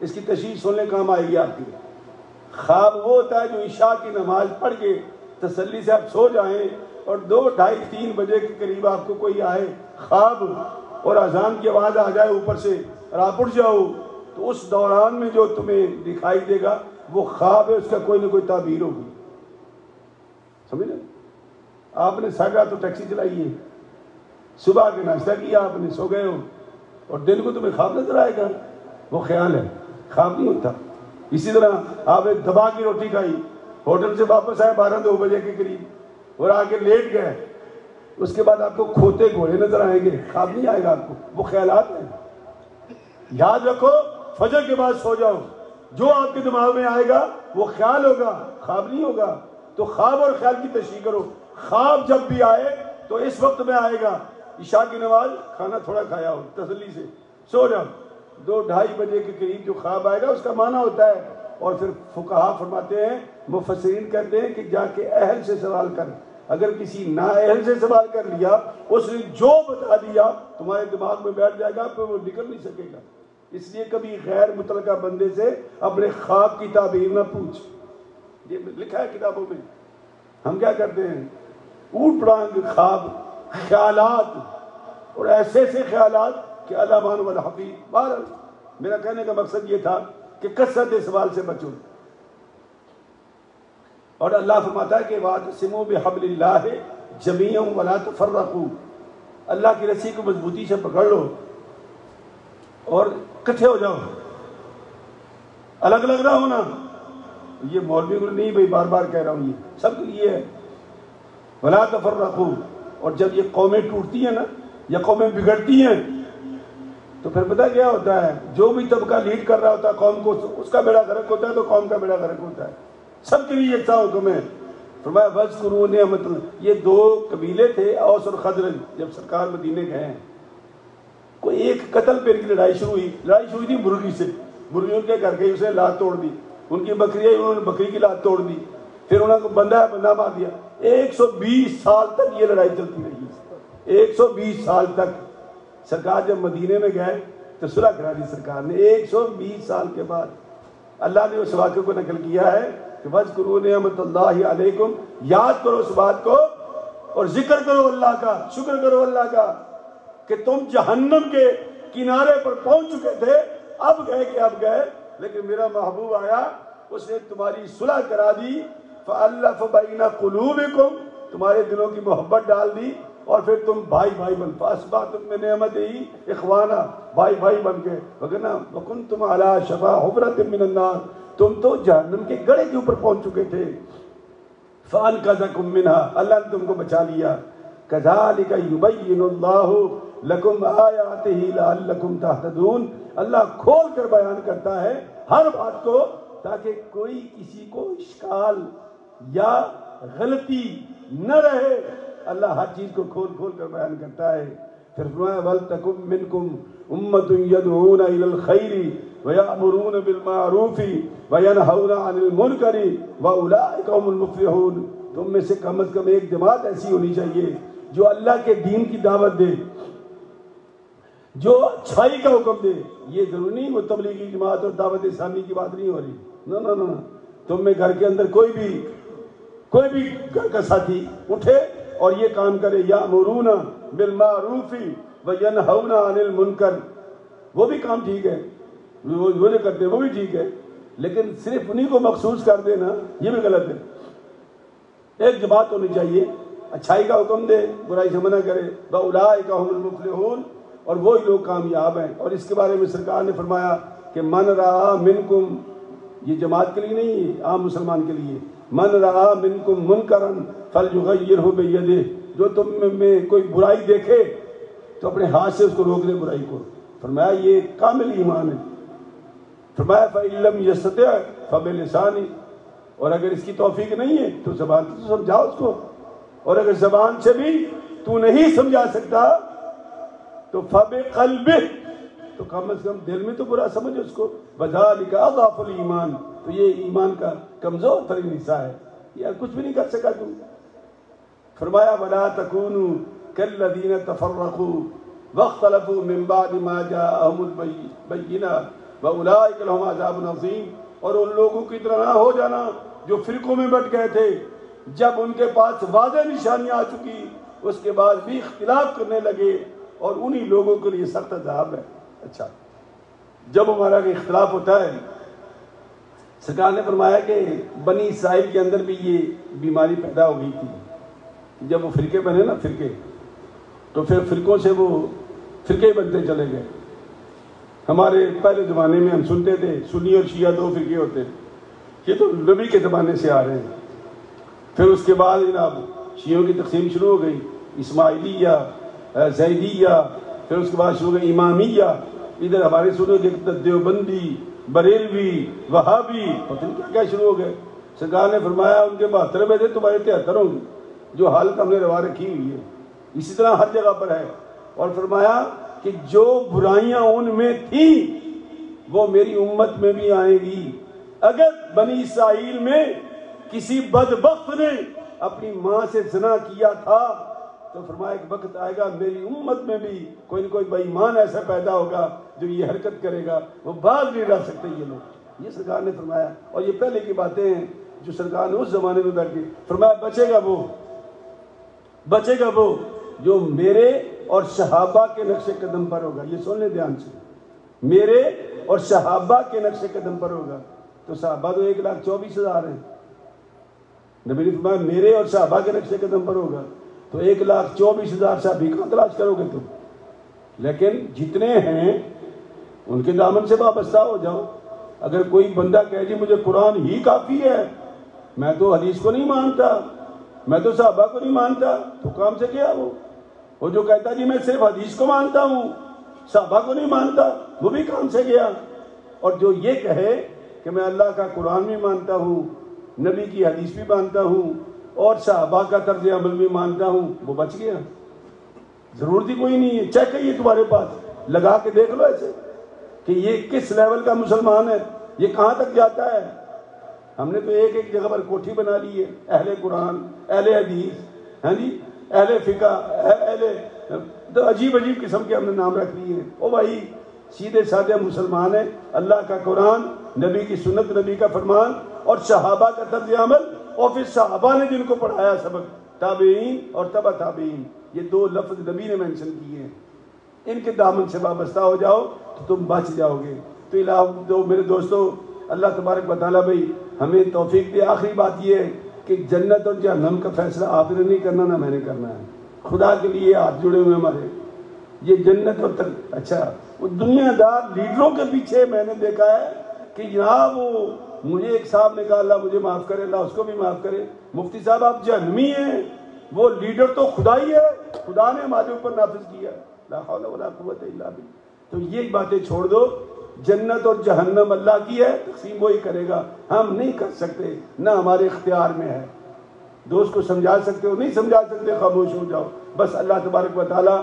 اس کی تشریح سننے کام آئے گی آپ کی. خواب وہ ہوتا ہے جو عشاء کی نماز پڑھ کے تسلی سے آپ سو جائیں اور 2, 2:30, 3 بجے کے قریب آپ کو کوئی آئے خواب اور اذان کی آواز آ جائے اوپر سے اور آپ اٹھ جاؤ، تو اس دوران میں جو تمہیں دکھائی دے گا وہ خواب ہے، اس کا کوئی نہ کوئی تعبیر ہوگی. سمجھ لیں، آپ نے ساگا تو ٹیکسی چلائی ہے، صبح کے ناشتہ کیا، آپ نے سو گئے ہو اور دن کو تمہیں خواب نظر آئے گا، وہ خیال ہے، خواب نہیں ہوتا. اسی طرح آپ ایک دبا کی روٹی کھائی، ہوٹل سے واپس آئے 12-2 بجے کے قریب اور آگے لیٹ گئے، اس کے بعد آپ کو کھوتے گھوڑے نظر آئیں گے، خواب نہیں آئے گا آپ کو، وہ خیالات ہیں. یاد رکھو فجر کے بعد سو جاؤ، جو آپ کے دماغ میں آئے گا وہ خیال ہوگا، خواب نہیں ہوگا. تو خواب اور خیال کی تشریح کرو. خواب جب بھی آئے تو اس وقت میں آئے گا، عشاء کی نماز کھانا تھوڑا کھایا ہو، تسلی سے سو جاؤ. 2-2:30 بجے کے قریب جو خواب آئے گا اس کا معنی ہوتا ہے. اور پھر فقہا فرماتے ہیں، مفسرین کہتے ہیں کہ جا کے اہل سے سوال کر. اگر کسی نااہل سے سوال کر لیا، اس نے جو بتا دیا تمہارے دماغ میں بیٹھ جائے گا، پھر وہ نکل نہیں سکے گا. اس لیے کبھی غیر متعلقہ بندے سے اپنے خواب کی تعبیر نہ پوچھ. یہ لکھا ہے کتابوں میں. ہم کیا کرتے ہیں، اوٹ پڑانگ خواب خیالات اور ایسے ایسے خیالات کہ اللہ مان والحفیظ. بہرحال میرا کہنے کا مقصد یہ تھا کہ کثرت سوال سے بچو. اور اللہ فرماتا ہے کہ واعتصموا بحبل اللہ جمیعا ولا تفرقوا. اللہ کی رسی کو مضبوطی سے پکڑ لو اور اکٹھے ہو جاؤ, الگ الگ نہ ہونا. یہ مولوی کو نہیں بھائی, بار بار کہہ رہا ہوں, یہ سب کے لیے ہے. ولا تفرقوا. اور جب یہ قومیں ٹوٹتی ہیں نا یا قومیں بگڑتی ہیں تو پھر پتہ کیا ہوتا ہے, جو بھی طبقہ لیڈ کر رہا ہوتا ہے قوم کو, اس کا بیڑا غرق ہوتا ہے تو قوم کا بیڑا غرق ہوتا ہے. سب کے لیے یکساں حکم ہے. فرمایا وَاذْكُرُوا نِعْمَتَ اللَّهِ. یہ دو قبیلے تھے, اوس اور خزرج. جب سرکار مدینے گئے ہیں, کوئی ایک قتل پیر کی لڑائی شروع ہوئی تھی مرغی سے. مرغی ان کے گھر گئی, اسے لات توڑ دی. ان کی بکری آئی, انہوں نے بکری کی لات توڑ دی. پھر انہوں کو بندہ مار دیا. 120 سال تک یہ لڑائی چلتی رہی. 120 سال تک. سرکار جب مدینے میں گئے تو صلح کرا دی سرکار نے. 120 سال کے بعد اللہ نے اس واقعے کو نقل کیا ہے کہ وَاذْكُرُوا نِعْمَتَ اللَّهِ عَلَيْكُمْ. یاد کرو اس بات کو اور ذکر کرو اللہ کا, شکر کرو اللہ کا کہ تم جہنم کے کنارے پر پہنچ چکے تھے, اب گئے کہ اب گئے, لیکن میرا محبوب آیا, اس نے تمہاری صلح کرا دی. فَأَلَّفَ بَيْنَ قُلُوبِكُمْ. تمہارے دلوں کی محبت ڈال دی اور پھر تم بھائی بھائی بن. فَأَصْبَحْتُم بِنِعْمَتِهِ إِخْوَانًا. بھائی بھائی بن کے. وَكُنْتُمْ عَلَىٰ شَفَا حُفْرَةٍ مِّنَ النَّارِ. تم تو جہنم کے گڑھے کے اوپر پہنچ چکے تھے. فَأَنْقَذَكُم مِّنْهَا. اللہ نے تم کو بچا لیا. كَذَلِكَ يُبَيِّنُ اللَّهُ لَكُمْ آيَاتِهِ لَعَلَّكُمْ تَهْتَدُونَ. اللہ کھول کر بیان کرتا ہے ہر بات کو تاکہ کوئی کسی کو اشکال یا غلطی نہ رہے. اللہ ہر چیز کو کھول کھول کر بیان کرتا ہے. پھر فرمایا وَلْتَكُن مِّنكُمْ أُمَّةٌ يَدْعُونَ إِلَى الْخَيْرِ وَيَأْمُرُونَ بِالْمَعْرُوفِ وَيَنْهَوْنَ عَنِ الْمُنكَرِ وَأُولَٰئِكَ هُمُ الْمُفْلِحُونَ. تم میں سے کم از کم ایک جماعت ایسی ہونی چاہیے جو اللہ کے دین کی دعوت دے, جو اچھائی کا حکم دے. یہ ضروری نہیں وہ تبلیغی جماعت اور دعوت اسلامی کی بات نہیں ہو رہی. نہ تم میں گھر کے اندر کوئی بھی گھر کا ساتھی اٹھے اور یہ کام کرے. یامرون بالمعروف وینہون عن المنکر. وہ بھی کام ٹھیک ہے, وہ جو کرتے ہیں وہ بھی ٹھیک ہے, لیکن صرف انہی کو مخصوص کر دینا یہ بھی غلط ہے. ایک جماعت ہونی چاہیے, اچھائی کا حکم دے, برائی سے منع کرے. وَأُولَٰئِكَ هُمُ الْمُفْلِحُونَ. اور وہی لوگ کامیاب ہیں. اور اس کے بارے میں سرکار نے فرمایا کہ من رأى منکم, یہ جماعت کے لیے نہیں ہے, عام مسلمان کے لیے. من رأى منکم منکرا فلیغیرہ بیدہ. جو تم میں کوئی برائی دیکھے تو اپنے ہاتھ سے اس کو روک دے برائی کو. فرمایا یہ کامل ایمان ہے. فرمایا فَإِن لَّمْ يَسْتَطِعْ فَبِلِسَانِهِ. اور اگر اس کی توفیق نہیں ہے تو زبان سے سمجھاؤ اس کو. اور اگر زبان سے بھی تو نہیں سمجھا سکتا تو فَبِقَلْبِهِ. تو کم از کم دل میں تو برا سمجھ اس کو. وَذَلِكَ أَضْعَفُ الْإِيمَانِ. تو یہ ایمان کا کمزور ترین حصہ ہے. یہ کچھ بھی نہیں کر سکا تم. فرمایا وَلَا تَكُونُوا كَالَّذِينَ تَفَرَّقُوا وَاخْتَلَفُوا مِن بَعْدِ مَا جَاءَهُمُ الْبَيِّنَاتُ وَأُولَٰئِكَ لَهُمْ عَذَابٌ عَظِيمٌ. اور ان لوگوں کی طرح نہ ہو جانا جو فرقوں میں بٹ گئے تھے, جب ان کے پاس واضح نشانیاں آ چکی اس کے بعد بھی اختلاف کرنے لگے, اور انہی لوگوں کے لیے سخت عذاب ہے. اچھا, جب ہمارا اختلاف ہوتا ہے, سرکار نے فرمایا کہ بنی اسرائیل کے اندر بھی یہ بیماری پیدا ہو گئی تھی. جب وہ فرقے بنے نا فرقے, تو پھر فرقوں سے وہ فرقے بنتے چلے گئے. ہمارے پہلے زمانے میں ہم سنتے تھے سنی اور شیعہ دو فرقے ہوتے, یہ تو نبی کے زمانے سے آ رہے ہیں. پھر اس کے بعد جناب شیعوں کی تقسیم شروع ہو گئی, اسماعیلیہ, زیدیہ, پھر اس کے بعد شروع ہو گئی امامیہ. ادھر ہمارے شروع ہو گئے دیوبندی, بریلوی, وہابی, پتہ نہیں کیا کیا شروع ہو گئے. سرکار نے فرمایا ان کے 72 میں تھے, تمہارے 73 ہوں گے. جو حالت ہم نے روا رکھی ہوئی ہے اسی طرح ہر جگہ پر ہے. اور فرمایا کہ جو برائیاں ان میں تھیں وہ میری امت میں بھی آئیں گی. اگر بنی اسرائیل میں کسی بدبخت نے اپنی ماں سے زنا کیا تھا تو فرمایا ایک وقت آئے گا میری امت میں بھی کوئی نہ کوئی بے ایمان ایسا پیدا ہوگا جو یہ حرکت کرے گا, وہ باز نہیں رہ سکتے یہ لوگ. یہ سرکار نے فرمایا, اور یہ پہلے کی باتیں ہیں جو سرکار نے اس زمانے میں بیٹھ کے فرمایا. بچے گا وہ جو میرے اور صحابہ کے نقش قدم پر ہوگا. یہ سن لیں دھیان سے, میرے اور صحابہ کے نقش قدم پر ہوگا. تو صحابہ تو 1,24,000 ہیں. نبی نے فرمایا میرے اور صحابہ کے نقش قدم پر ہوگا. تو 1,24,000 صحابی کہاں تلاش کرو گے تم؟ لیکن جتنے ہیں ان کے دامن سے وابستہ ہو جاؤ. اگر کوئی بندہ کہے جی مجھے قرآن ہی کافی ہے, میں تو حدیث کو نہیں مانتا, میں تو صحابہ کو نہیں مانتا, تو کام سے کیا وہ جو کہتا جی میں صرف حدیث کو مانتا ہوں صحابہ کو نہیں مانتا, وہ بھی کام سے گیا. اور جو یہ کہے کہ میں اللہ کا قرآن بھی مانتا ہوں, نبی کی حدیث بھی مانتا ہوں اور صحابہ کا طرز عمل بھی مانتا ہوں, وہ بچ گیا. ضرورت ہی کوئی نہیں ہے. چیک ہے یہ تمہارے پاس, لگا کے دیکھ لو ایسے کہ یہ کس لیول کا مسلمان ہے, یہ کہاں تک جاتا ہے. ہم نے تو ایک ایک جگہ پر کوٹھی بنا لی ہے, اہل قرآن, اہل حدیث, ہاں جی, اہل فقہ, اہل عجیب عجیب قسم کے ہم نے نام رکھ لیے ہیں. او بھائی سیدھے سادھے مسلمان ہیں. اللہ کا قرآن, نبی کی سنت, نبی کا فرمان اور صحابہ کا طرز عمل, اور پھر صحابہ نے جن کو پڑھایا سبق, تابعین اور تبع تابعین, یہ 2 لفظ نبی نے مینشن کیے ہیں. ان کے دامن سے وابستہ ہو جاؤ تو تم بچ جاؤ گے. تو میرے دوستو, اللہ تبارک و تعالیٰ بھائی ہمیں توفیق دے. آخری بات یہ ہے کہ جنت اور جہنم کا فیصلہ آپ نے نہیں کرنا, نہ میں نے کرنا ہے. خدا کے لیے ہاتھ جڑے ہوئے ہمارے, یہ جنت اور اچھا وہ دنیا دار لیڈروں کے پیچھے میں نے دیکھا ہے کہ جناب وہ مجھے ایک صاحب نے کہا اللہ مجھے معاف کرے, اللہ اس کو بھی معاف کرے, مفتی صاحب آپ جہنمی ہیں. وہ لیڈر تو خدا ہی ہے, خدا نے ہمارے اوپر نافذ کیا, لا حول ولا قوت الا باللہ. تو یہ باتیں چھوڑ دو. جنت اور جہنم اللہ کی ہے, تقسیم وہی کرے گا, ہم نہیں کر سکتے, نہ ہمارے اختیار میں ہے. دوست کو سمجھا سکتے ہو, نہیں سمجھا سکتے, خاموش ہو جاؤ. بس اللہ تبارک و تعالیٰ